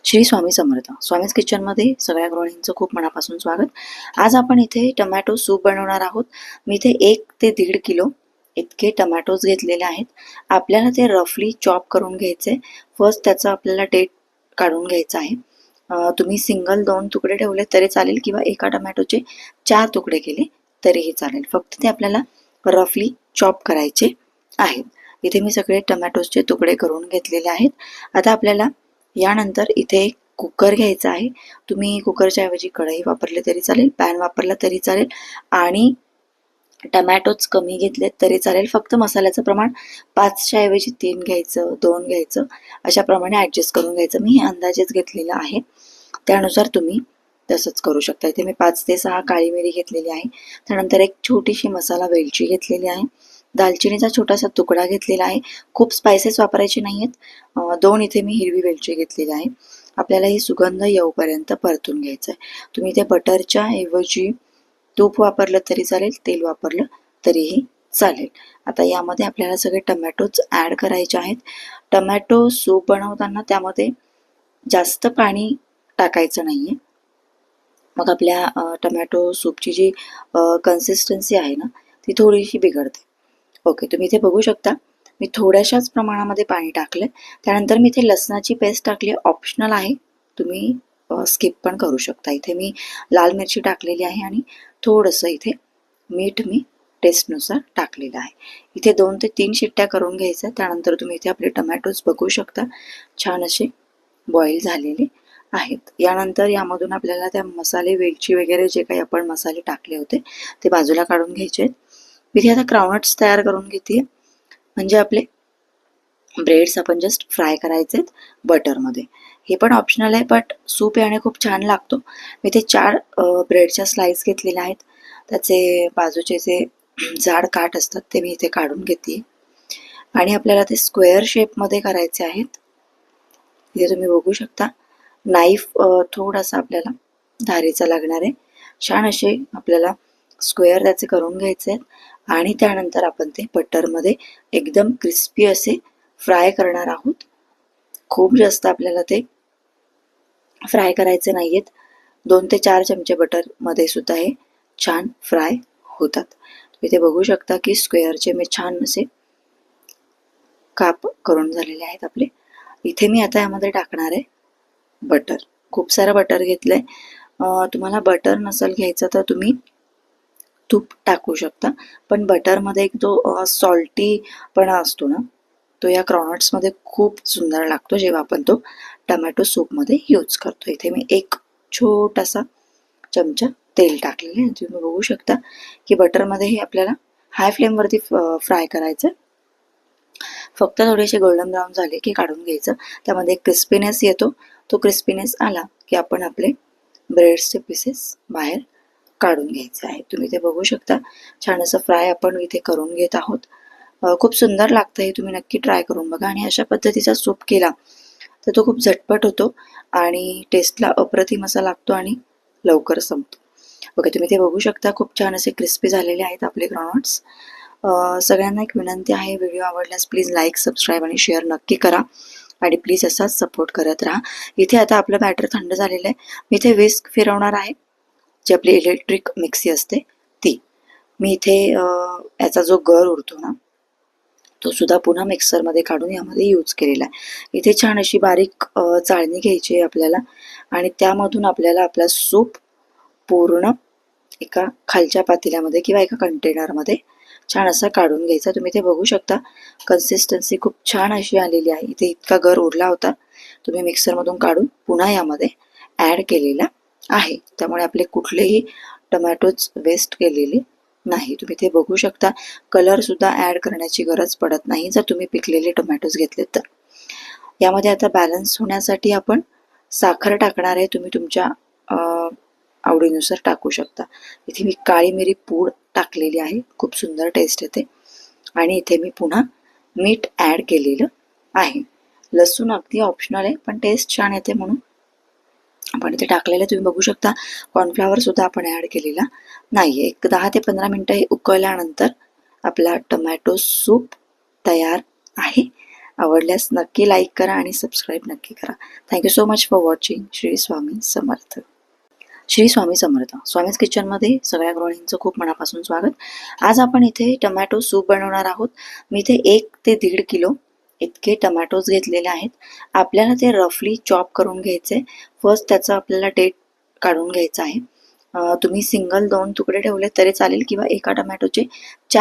श्री स्वामी समर्थ. स्वामीज किचनमध्ये सगळ्या गृहिणींचं खूप मनापासून स्वागत. आज आपण इथे टमॅटो सूप बनवणार आहोत. मी इथे 1 ते 1.5 किलो इतके टमॅटोज घेतलेले आहेत. आपल्याला ते रफली चॉप करून घ्यायचे. फर्स्ट त्याचं आपल्याला डेट काढून घ्यायचं आहे. तुम्ही सिंगल 2 तुकडे ठेवले तरी चालेल किंवा एका टमॅटोचे 4 तुकडे केले तरीही चालेल. फक्त ते आपल्याला रफली चॉप करायचे आहेत. इथे मी सगळे टमॅटोचे तुकडे करून घेतलेले आहेत. आता आपल्याला यानंतर इथे एक कुकर घ्यायचा आहे. तुम्ही कुकरच्या ऐवजी कढई वापरले तरी चालेल, पॅन वापरला तरी चालेल आणि टमॅटोच कमी घेतलेत तरी चालेल. फक्त मसाल्याचं प्रमाण 5च्या ऐवजी 3 घ्यायचं, 2 घ्यायचं, अशाप्रमाणे ॲडजस्ट करून घ्यायचं. मी हे अंदाजेच घेतलेला आहे, त्यानुसार तुम्ही तसंच करू शकता. इथे मी 5 ते 6 काळी मिरी घेतलेली आहे. त्यानंतर एक छोटीशी मसाला वेलची घेतलेली आहे. दालचिनीचा छोटासा तुकडा घेतलेला आहे. खूप स्पायसेस वापरायचे नाही आहेत. 2 इथे मी हिरवी वेलची घेतलेली आहे. आपल्याला ही सुगंध येऊपर्यंत परतून घ्यायचं आहे. तुम्ही इथे बटरच्या ऐवजी तूप वापरलं तरी चालेल, तेल वापरलं तरीही चालेल. आता यामध्ये आपल्याला सगळे टमॅटोज ॲड करायचे आहेत. टमॅटो सूप बनवताना त्यामध्ये जास्त पाणी टाकायचं नाही आहे. मग आपल्या टमॅटो सूपची जी कन्सिस्टन्सी आहे ना, ती थोडीशी बिघडते. ओके, तुम्ही इथे बघू शकता मी थोड्याशाच प्रमाणामध्ये पाणी टाकलं. त्यानंतर मी इथे लसणाची पेस्ट टाकली. ऑप्शनल आहे, तुम्ही स्किप पण करू शकता. इथे मी लाल मिरची टाकलेली आहे आणि थोडंसं इथे मीठ मी टेस्टनुसार टाकलेलं आहे. इथे 2 ते 3 शिट्ट्या करून घ्यायच्या. त्यानंतर तुम्ही इथे आपले टमॅटोज बघू शकता, छान असे बॉईल झालेले आहेत. यानंतर यामधून आपल्याला त्या मसाले वेलची वगैरे जे काही आपण मसाले टाकले होते ते बाजूला काढून घ्यायचे आहेत. मी इथे आता क्राउनट्स तयार करून घेते. म्हणजे आपले ब्रेड्स आपण जस्ट फ्राय करायचे आहेत बटरमध्ये. हे पण ऑप्शनल आहे, बट सूप याने खूप छान लागतो. मी इथे 4 ब्रेडच्या स्लाइस घेतलेल्या आहेत. त्याचे बाजूचे जे जाड काठ असतात ते मी इथे काढून घेते आणि आपल्याला ते स्क्वेअर शेपमध्ये करायचे आहेत. इथे तुम्ही बघू शकता नाईफ थोडासा आपल्याला धारेचा लागणार आहे. छान असे आपल्याला स्क्वेअर त्याचे करून घ्यायचे आहेत आणि त्यानंतर आपण ते बटरमध्ये एकदम क्रिस्पी असे फ्राय करणार आहोत. खूप जास्त आपल्याला ते फ्राय करायचे नाही आहेत. 2 ते 4 चमचे बटरमध्ये सुद्धा हे छान फ्राय होतात. इथे बघू शकता की स्क्वेअरचे मी छान असे काप करून झालेले आहेत आपले. इथे मी आता यामध्ये टाकणार आहे बटर. खूप सारं बटर घेतलंय. तुम्हाला बटर नसेल घ्यायचं तर तुम्ही तूप टाकू शकता, पण बटरमध्ये एक जो सॉल्टीपणा असतो ना, तो या क्रॉनट्समध्ये खूप सुंदर लागतो जेव्हा आपण तो टमॅटो सूपमध्ये यूज करतो. इथे मी एक छोटासा चमचा तेल टाकलेलं आहे. तुम्ही बघू शकता की बटरमध्ये हे आपल्याला हाय फ्लेमवरती फ्राय करायचं. फक्त थोडेसे गोल्डन ब्राऊन झाले की काढून घ्यायचं. त्यामध्ये एक क्रिस्पीनेस येतो. तो क्रिस्पीनेस आला की आपण आपले ब्रेड्सचे पीसेस बाहेर काढून घ्यायचे आहे. तुम्ही ते बघू शकता छान असं फ्राय आपण इथे करून घेत आहोत. खूप सुंदर लागतं हे, तुम्ही नक्की ट्राय करून बघा. आणि अशा पद्धतीचा सूप केला तर तो खूप झटपट होतो आणि टेस्टला अप्रतिम असा लागतो आणि लवकर संपतो. ओके, तुम्ही ते बघू शकता खूप छान असे क्रिस्पी झालेले आहेत आपले ग्राउंड्स. सगळ्यांना एक विनंती आहे, व्हिडिओ आवडल्यास प्लीज लाईक, सबस्क्राईब आणि शेअर नक्की करा आणि प्लीज असाच सपोर्ट करत राहा. इथे आता आपलं बॅटर थंड झालेलं आहे. मी इथे विस्क फिरवणार आहे. जी आपली इलेक्ट्रिक मिक्सी असते ती. मी इथे याचा जो गर उरतो ना, तो सुद्धा पुन्हा मिक्सरमध्ये काढून यामध्ये यूज केलेला आहे. इथे छान अशी बारीक चाळणी घ्यायची आहे आपल्याला आणि त्यामधून आपल्याला आपला सूप पूर्ण एका खालच्या पातेल्यामध्ये किंवा एका कंटेनरमध्ये छान असा काढून घ्यायचा. तुम्ही ते बघू शकता कन्सिस्टन्सी खूप छान अशी आलेली आहे. इथे इतका गर उरला होता, तुम्ही मिक्सरमधून काढून पुन्हा यामध्ये ॲड केलेला आहे. त्यामुळे आपले कुठलेही टमॅटोज वेस्ट केलेले नाही. तुम्ही ते बघू शकता कलर सुद्धा ॲड करण्याची गरज पडत नाही जर तुम्ही पिकलेले टोमॅटोज घेतले तर. यामध्ये आता बॅलन्स होण्यासाठी आपण साखर टाकणार आहे. तुम्ही तुमच्या आवडीनुसार टाकू शकता. इथे मी काळी मिरी पूड टाकलेली आहे, खूप सुंदर टेस्ट येते. आणि इथे मी पुन्हा मीठ ॲड केलेलं आहे. लसूण अगदी ऑप्शनल आहे, पण टेस्ट छान येते म्हणून आपण इथे टाकलेलं. तुम्ही बघू शकता कॉर्नफ्लॉवर सुद्धा आपण ॲड केलेला नाही. एक 10 ते 15 मिनटं हे उकळल्यानंतर आपला टोमॅटो सूप तयार आहे आवडल्यास नक्की लाईक करा आणि सबस्क्राईब नक्की करा. Thank you so much for watching. Shri Swami Samarth. Shri Swami Samarth. Swami's किचनमध्ये सगळ्या गृहिणींचं खूप मनापासून स्वागत. आज आपण इथे टमॅटो सूप बनवणार आहोत. मी इथे 1 ते 1.5 किलो इतके टमॅटोज घेतलेले आहेत. आपल्याला ते रफली चॉप करून घ्यायचे. फर्स्ट त्याचा आपल्याला डेट काढून घ्यायचा आहे. तुम्ही सिंगल 2 तुकडे ठेवले तरी चालेल किंवा एका टमॅटोचे 4